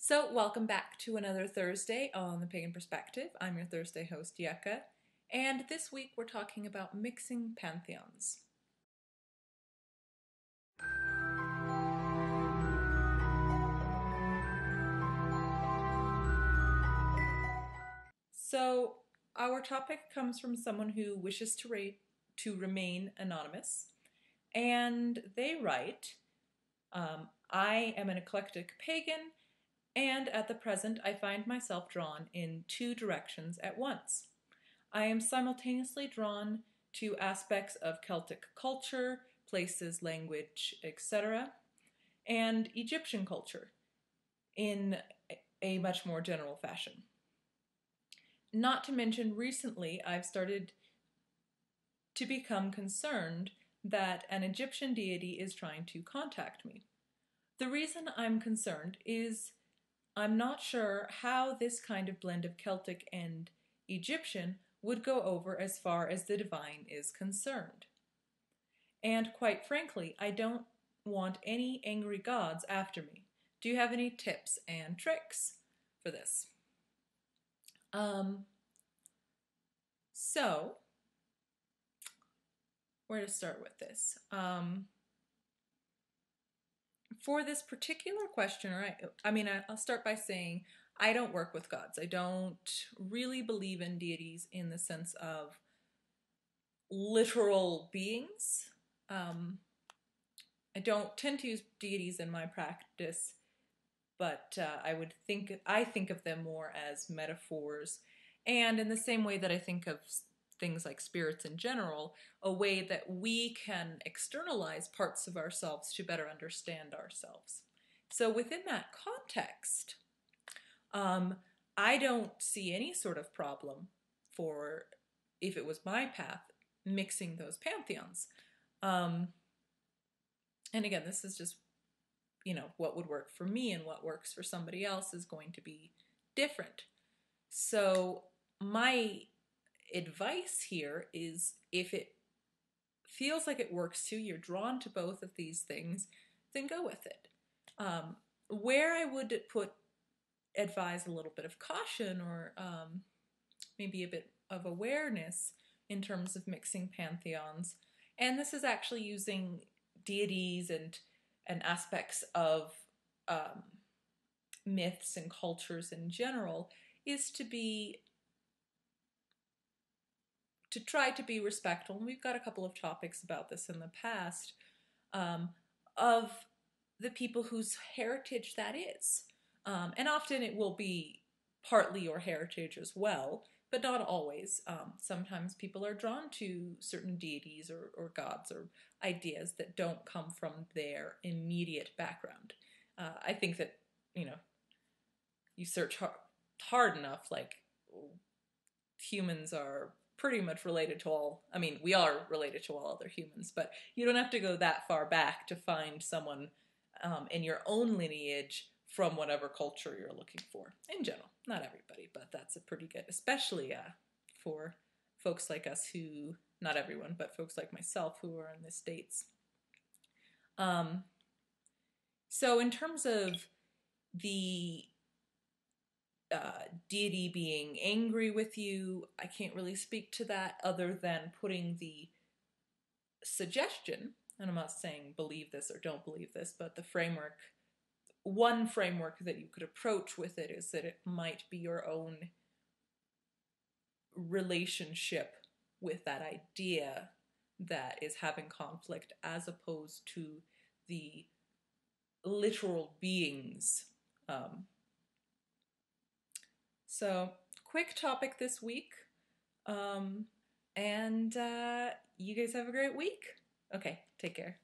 So, welcome back to another Thursday on the Pagan Perspective. I'm your Thursday host, Yucca, and this week we're talking about mixing pantheons. So, our topic comes from someone who wishes to remain anonymous, and they write, I am an eclectic pagan, and at the present I find myself drawn in two directions at once. I am simultaneously drawn to aspects of Celtic culture, places, language, etc., and Egyptian culture in a much more general fashion. Not to mention, recently I've started to become concerned that an Egyptian deity is trying to contact me. The reason I'm concerned is I'm not sure how this kind of blend of Celtic and Egyptian would go over as far as the divine is concerned. And quite frankly, I don't want any angry gods after me. Do you have any tips and tricks for this? So, where to start with this? For this particular question, I'll start by saying I don't work with gods. I don't really believe in deities in the sense of literal beings. I don't tend to use deities in my practice, but I think of them more as metaphors, and in the same way that I think of things like spirits in general, a way that we can externalize parts of ourselves to better understand ourselves. So within that context, I don't see any sort of problem for, if it was my path, mixing those pantheons. And again, this is just, what would work for me and what works for somebody else is going to be different. So my advice here is, if it feels like it works too, you're drawn to both of these things, then go with it. Where I would advise a little bit of caution, or maybe a bit of awareness in terms of mixing pantheons, and this is actually using deities and aspects of myths and cultures in general, is to try to be respectful, and we've got a couple of topics about this in the past, of the people whose heritage that is. And often it will be partly your heritage as well, but not always. Sometimes people are drawn to certain deities or gods or ideas that don't come from their immediate background. I think that, you search hard enough, like, humans are pretty much related to all, we are related to all other humans, but you don't have to go that far back to find someone in your own lineage from whatever culture you're looking for. In general, not everybody, but that's a pretty good, especially for folks like us who, not everyone, but folks like myself who are in the States. So in terms of the deity being angry with you, I can't really speak to that other than putting the suggestion, and I'm not saying believe this or don't believe this, but one framework that you could approach with it is that it might be your own relationship with that idea that is having conflict, as opposed to the literal beings. So, quick topic this week, and you guys have a great week. Okay, take care.